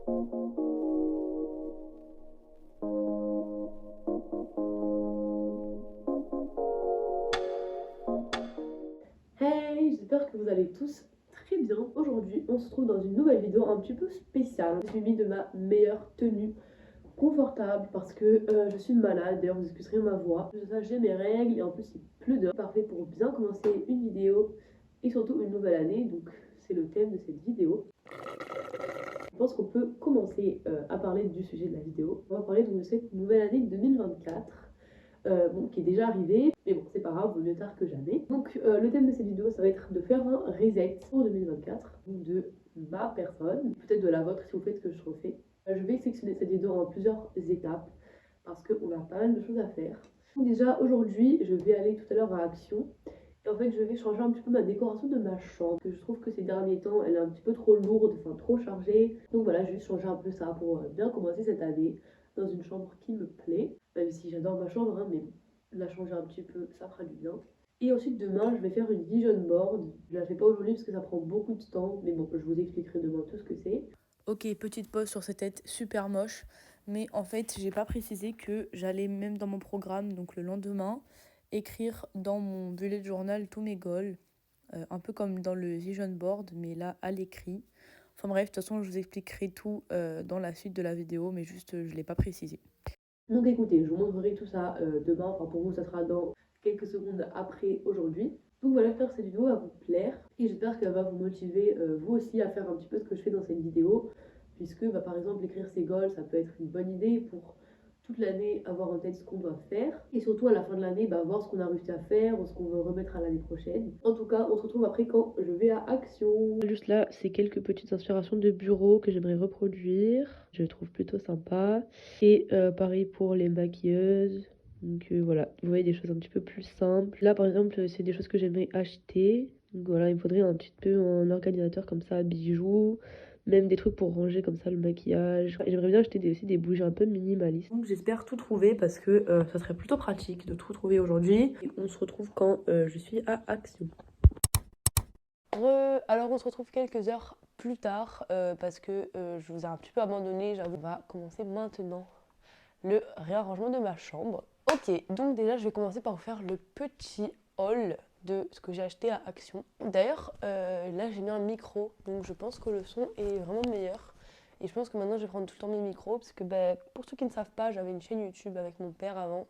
Hey, j'espère que vous allez tous très bien. Aujourd'hui, on se trouve dans une nouvelle vidéo un petit peu spéciale. Je suis mis de ma meilleure tenue confortable parce que je suis malade. D'ailleurs, vous excuserez ma voix. J'ai mes règles et en plus, il pleut dehors. Parfait pour bien commencer une vidéo et surtout une nouvelle année. Donc, c'est le thème de cette vidéo. Je pense qu'on peut commencer à parler du sujet de la vidéo. On va parler donc de cette nouvelle année 2024. Qui est déjà arrivé, mais bon, c'est pas grave, vaut mieux tard que jamais. Donc, le thème de cette vidéo, ça va être de faire un reset pour 2024, de ma personne, peut-être de la vôtre si vous faites ce que je refais. Je vais sectionner cette vidéo en plusieurs étapes, parce qu'on a pas mal de choses à faire. Donc déjà, aujourd'hui, je vais aller tout à l'heure à Action, et en fait, je vais changer un petit peu ma décoration de ma chambre, que je trouve que ces derniers temps, elle est un petit peu trop lourde, enfin trop chargée. Donc voilà, je vais juste changer un peu ça pour bien commencer cette année dans une chambre qui me plaît. Même si j'adore ma chambre, hein, mais bon, la changer un petit peu, ça fera du bien. Et ensuite, demain, je vais faire une vision board. Je la fais pas aujourd'hui parce que ça prend beaucoup de temps, mais bon, je vous expliquerai demain tout ce que c'est. Ok, petite pause sur cette tête super moche, mais en fait, j'ai pas précisé que j'allais même dans mon programme, donc le lendemain, écrire dans mon bullet journal tous mes goals, un peu comme dans le vision board, mais là à l'écrit. Enfin bref, de toute façon, je vous expliquerai tout dans la suite de la vidéo, mais juste, je l'ai pas précisé. Donc écoutez, je vous montrerai tout ça demain. Enfin, pour vous, ça sera dans quelques secondes après aujourd'hui. Donc voilà, j'espère que cette vidéo va vous plaire et j'espère qu'elle va vous motiver vous aussi à faire un petit peu ce que je fais dans cette vidéo, puisque par exemple écrire ses goals, ça peut être une bonne idée pour toute l'année avoir en tête ce qu'on doit faire et surtout à la fin de l'année voir ce qu'on a réussi à faire ou ce qu'on veut remettre à l'année prochaine. En tout cas, on se retrouve après quand je vais à Action. Juste là, c'est quelques petites inspirations de bureau que j'aimerais reproduire. Je trouve plutôt sympa. Et pareil pour les maquilleuses. Donc voilà, vous voyez des choses un petit peu plus simples. Là par exemple, c'est des choses que j'aimerais acheter. Donc voilà, il me faudrait un petit peu un organisateur comme ça, bijoux, même des trucs pour ranger comme ça le maquillage. Et j'aimerais bien acheter aussi des bougies un peu minimalistes. Donc j'espère tout trouver parce que ça serait plutôt pratique de tout trouver aujourd'hui. Et on se retrouve quand je suis à Action. Alors on se retrouve quelques heures plus tard parce que je vous ai un petit peu abandonné, j'avoue. On va commencer maintenant le réarrangement de ma chambre. Ok, donc déjà je vais commencer par vous faire le petit haul de ce que j'ai acheté à Action. D'ailleurs, là j'ai mis un micro, donc je pense que le son est vraiment meilleur. Et je pense que maintenant je vais prendre tout le temps mes micros, parce que pour ceux qui ne savent pas, j'avais une chaîne YouTube avec mon père avant,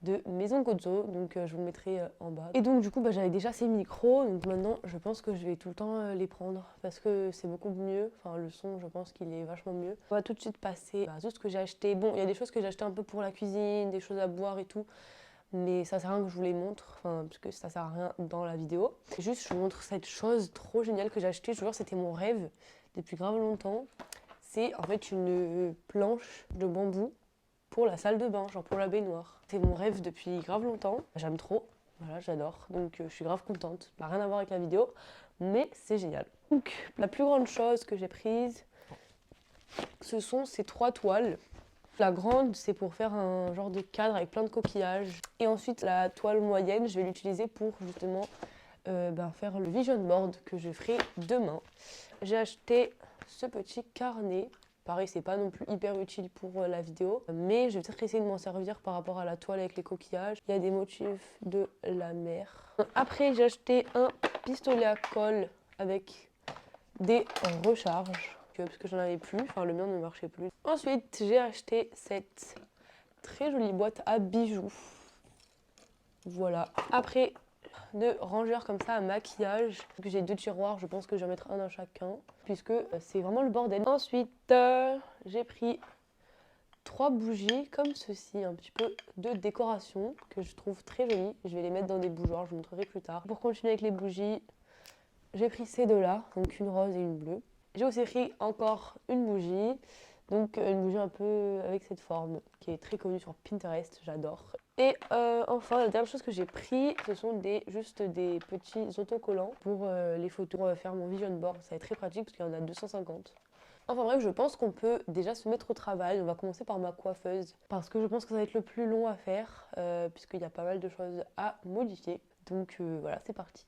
de Maison Gozo, donc je vous le mettrai en bas. Et donc du coup j'avais déjà ces micros, donc maintenant je pense que je vais tout le temps les prendre parce que c'est beaucoup mieux, enfin le son je pense qu'il est vachement mieux. On va tout de suite passer à tout ce que j'ai acheté. Bon, il y a des choses que j'ai acheté un peu pour la cuisine, des choses à boire et tout, mais ça sert à rien que je vous les montre, enfin parce que ça sert à rien dans la vidéo. Juste je vous montre cette chose trop géniale que j'ai acheté, je vous jure c'était mon rêve depuis grave longtemps. C'est en fait une planche de bambou pour la salle de bain, genre pour la baignoire. C'est mon rêve depuis grave longtemps, j'aime trop, voilà, j'adore, donc je suis grave contente. Ça n'a rien à voir avec la vidéo, mais c'est génial. Donc la plus grande chose que j'ai prise, ce sont ces 3 toiles. La grande, c'est pour faire un genre de cadre avec plein de coquillages. Et ensuite, la toile moyenne, je vais l'utiliser pour justement faire le vision board que je ferai demain. J'ai acheté ce petit carnet. Pareil, c'est pas non plus hyper utile pour la vidéo, mais je vais peut-être essayer de m'en servir par rapport à la toile avec les coquillages. Il y a des motifs de la mer. Après, j'ai acheté un pistolet à colle avec des recharges, parce que j'en avais plus, enfin le mien ne marchait plus. Ensuite, j'ai acheté cette très jolie boîte à bijoux. Voilà. Après, de rangeurs comme ça à maquillage. J'ai 2 tiroirs, je pense que je vais mettre un dans chacun, puisque c'est vraiment le bordel. Ensuite, j'ai pris 3 bougies comme ceci, un petit peu de décoration, que je trouve très jolies. Je vais les mettre dans des bougeoirs, je vous montrerai plus tard. Pour continuer avec les bougies, j'ai pris ces 2-là, donc une rose et une bleue. J'ai aussi pris encore une bougie, donc une bougie un peu avec cette forme, qui est très connue sur Pinterest, j'adore. Et enfin, la dernière chose que j'ai pris, ce sont juste des petits autocollants pour les photos, pour faire mon vision board. Ça va être très pratique parce qu'il y en a 250. Enfin bref, je pense qu'on peut déjà se mettre au travail. On va commencer par ma coiffeuse parce que je pense que ça va être le plus long à faire puisqu'il y a pas mal de choses à modifier. Donc voilà, c'est parti.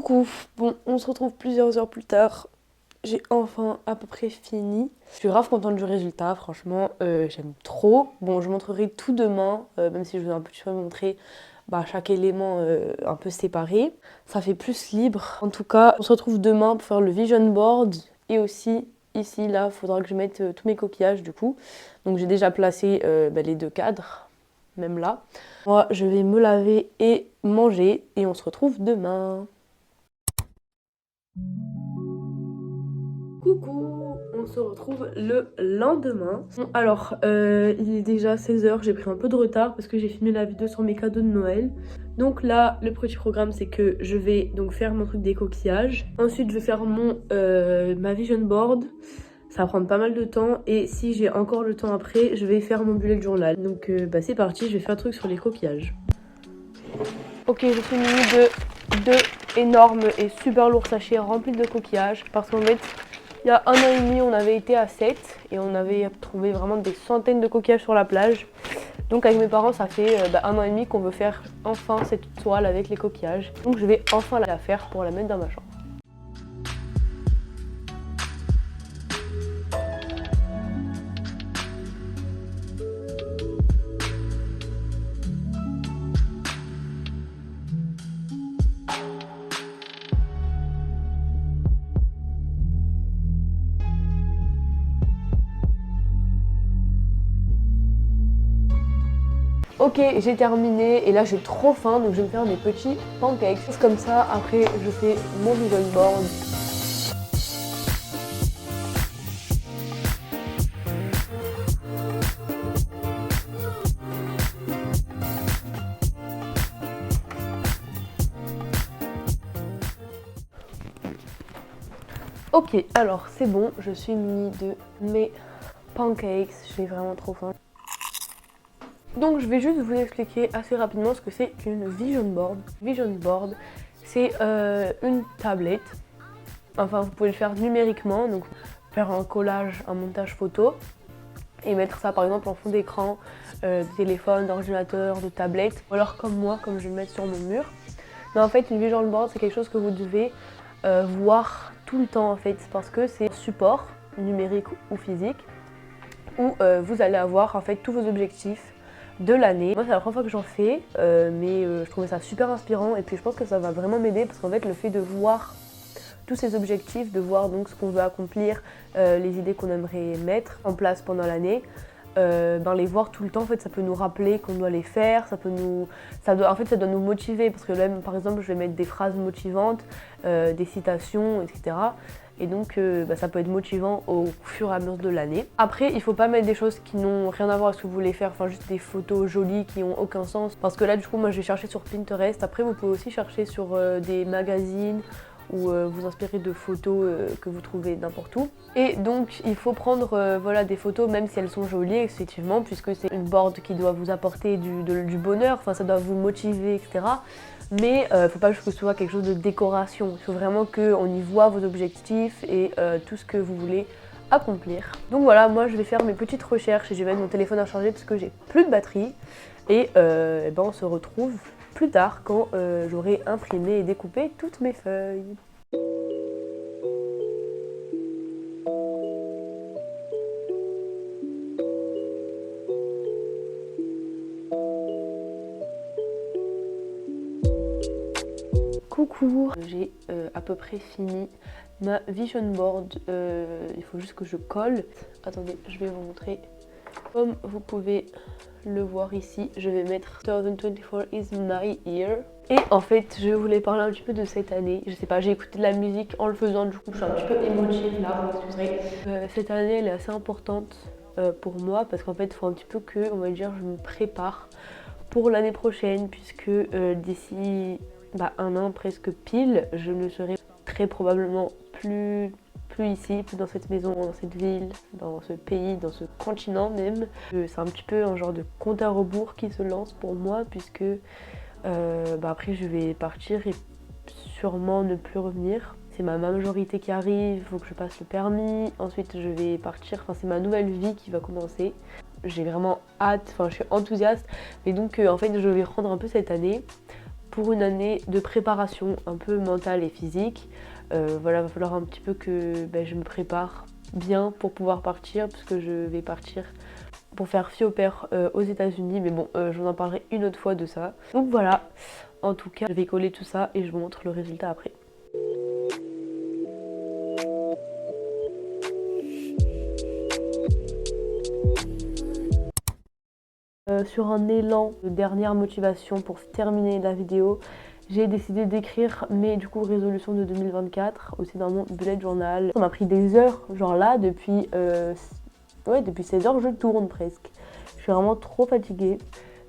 Coucou, bon on se retrouve plusieurs heures plus tard. J'ai enfin à peu près fini. Je suis grave contente du résultat, franchement j'aime trop. Bon je montrerai tout demain, même si je vais un petit peu montrer chaque élément un peu séparé. Ça fait plus libre. En tout cas, on se retrouve demain pour faire le vision board et aussi ici, là, il faudra que je mette tous mes coquillages du coup. Donc j'ai déjà placé les 2 cadres, même là. Moi, je vais me laver et manger et on se retrouve demain. Coucou, on se retrouve le lendemain. Bon, alors, il est déjà 16h, j'ai pris un peu de retard parce que j'ai filmé la vidéo sur mes cadeaux de Noël. Donc là, le petit programme, c'est que je vais donc faire mon truc des coquillages. Ensuite, je vais faire ma vision board. Ça va prendre pas mal de temps et si j'ai encore le temps après, je vais faire mon bullet journal. Donc c'est parti, je vais faire un truc sur les coquillages. Ok, je suis munie de 2 énormes et super lourds sachets remplis de coquillages parce qu'en fait, il y a 1 an et demi, on avait été à 7 et on avait trouvé vraiment des centaines de coquillages sur la plage. Donc avec mes parents, ça fait 1 an et demi qu'on veut faire enfin cette toile avec les coquillages. Donc je vais enfin la faire pour la mettre dans ma chambre. Ok, j'ai terminé et là j'ai trop faim donc je vais me faire des petits pancakes. Comme ça, après je fais mon vision board. Ok, alors c'est bon, je suis munie de mes pancakes, j'ai vraiment trop faim. Donc je vais juste vous expliquer assez rapidement ce que c'est qu'une vision board. Vision board, c'est une tablette. Enfin, vous pouvez le faire numériquement, donc faire un collage, un montage photo et mettre ça par exemple en fond d'écran de téléphone, d'ordinateur, de tablette, ou alors comme moi, comme je vais le mettre sur mon mur. Mais en fait, une vision board, c'est quelque chose que vous devez voir tout le temps en fait, parce que c'est un support numérique ou physique où vous allez avoir en fait tous vos objectifs de l'année. Moi c'est la première fois que j'en fais mais je trouvais ça super inspirant et puis je pense que ça va vraiment m'aider parce qu'en fait le fait de voir tous ces objectifs, de voir donc ce qu'on veut accomplir, les idées qu'on aimerait mettre en place pendant l'année, les voir tout le temps en fait ça peut nous rappeler qu'on doit les faire, ça doit nous motiver parce que même par exemple je vais mettre des phrases motivantes, des citations, etc. Et donc ça peut être motivant au fur et à mesure de l'année. Après il faut pas mettre des choses qui n'ont rien à voir avec ce que vous voulez faire, enfin juste des photos jolies qui n'ont aucun sens. Parce que là du coup moi je vais chercher sur Pinterest, après vous pouvez aussi chercher sur des magazines ou vous inspirer de photos que vous trouvez n'importe où. Et donc il faut prendre des photos même si elles sont jolies effectivement puisque c'est une board qui doit vous apporter du bonheur, enfin ça doit vous motiver etc. Mais faut pas juste que ce soit quelque chose de décoration, il faut vraiment qu'on y voit vos objectifs et tout ce que vous voulez accomplir. Donc voilà, moi je vais faire mes petites recherches et je vais mettre mon téléphone à charger parce que j'ai plus de batterie. Et on se retrouve plus tard quand j'aurai imprimé et découpé toutes mes feuilles. Coucou, j'ai à peu près fini ma vision board, il faut juste que je colle. Attendez, je vais vous montrer. Comme vous pouvez le voir ici, je vais mettre 2024 is my year. Et en fait, je voulais parler un petit peu de cette année. Je sais pas, j'ai écouté de la musique en le faisant, du coup je suis un petit peu émotive là, vous m'excuserez. Cette année, elle est assez importante pour moi parce qu'en fait, il faut un petit peu que, on va dire, je me prépare pour l'année prochaine puisque d'ici 1 an presque pile, je ne serai très probablement plus ici, plus dans cette maison, dans cette ville, dans ce pays, dans ce continent même. C'est un petit peu un genre de compte à rebours qui se lance pour moi puisque après je vais partir et sûrement ne plus revenir. C'est ma majorité qui arrive, il faut que je passe le permis, ensuite je vais partir, enfin c'est ma nouvelle vie qui va commencer. J'ai vraiment hâte, enfin je suis enthousiaste, mais donc en fait je vais prendre un peu cette année pour une année de préparation un peu mentale et physique. Voilà, va falloir un petit peu que je me prépare bien pour pouvoir partir, puisque je vais partir pour faire fille au pair aux États-Unis, mais bon, je vous en parlerai une autre fois de ça. Donc voilà, en tout cas, je vais coller tout ça et je vous montre le résultat après. Sur un élan de dernière motivation pour terminer la vidéo, j'ai décidé d'écrire mes résolutions de 2024 aussi dans mon bullet journal. Ça m'a pris des heures, genre là depuis 16 heures je tourne presque. Je suis vraiment trop fatiguée.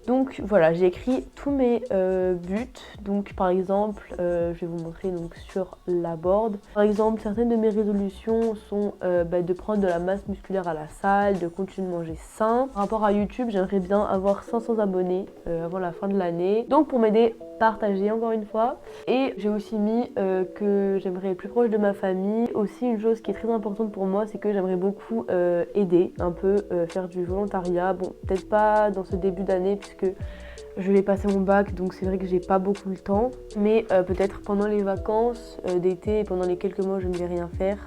Donc voilà, j'ai écrit tous mes buts. Donc par exemple, je vais vous montrer donc sur la board. Par exemple, certaines de mes résolutions sont de prendre de la masse musculaire à la salle, de continuer de manger sain. Par rapport à YouTube, j'aimerais bien avoir 500 abonnés avant la fin de l'année. Donc pour m'aider, partagez encore une fois. Et j'ai aussi mis que j'aimerais être plus proche de ma famille. Aussi une chose qui est très importante pour moi, c'est que j'aimerais beaucoup aider, un peu faire du volontariat. Bon, peut-être pas dans ce début d'année puisque je vais passer mon bac, donc c'est vrai que j'ai pas beaucoup le temps. Mais peut-être pendant les vacances d'été et pendant les quelques mois où je ne vais rien faire,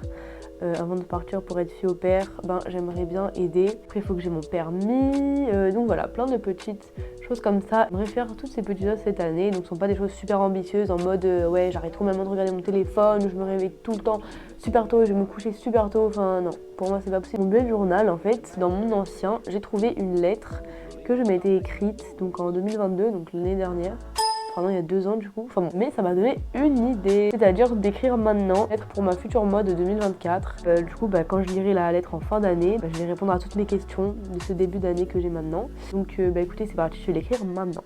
avant de partir pour être fille au pair, j'aimerais bien aider. Après il faut que j'ai mon permis, donc voilà, plein de petites choses comme ça. J'aimerais faire toutes ces petites choses cette année, donc ce sont pas des choses super ambitieuses en mode ouais j'arrête trop maintenant de regarder mon téléphone, je me réveille tout le temps super tôt, je vais me coucher super tôt, enfin non, pour moi c'est pas possible. Mon bullet journal en fait, dans mon ancien, j'ai trouvé une lettre que je m'étais écrite donc en 2022, donc l'année dernière. Il y a 2 ans du coup, enfin bon, mais ça m'a donné une idée, c'est-à-dire d'écrire maintenant, être pour ma future moi de 2024. Quand je lirai la lettre en fin d'année, je vais répondre à toutes mes questions de ce début d'année que j'ai maintenant. Donc écoutez, c'est parti, je vais l'écrire maintenant.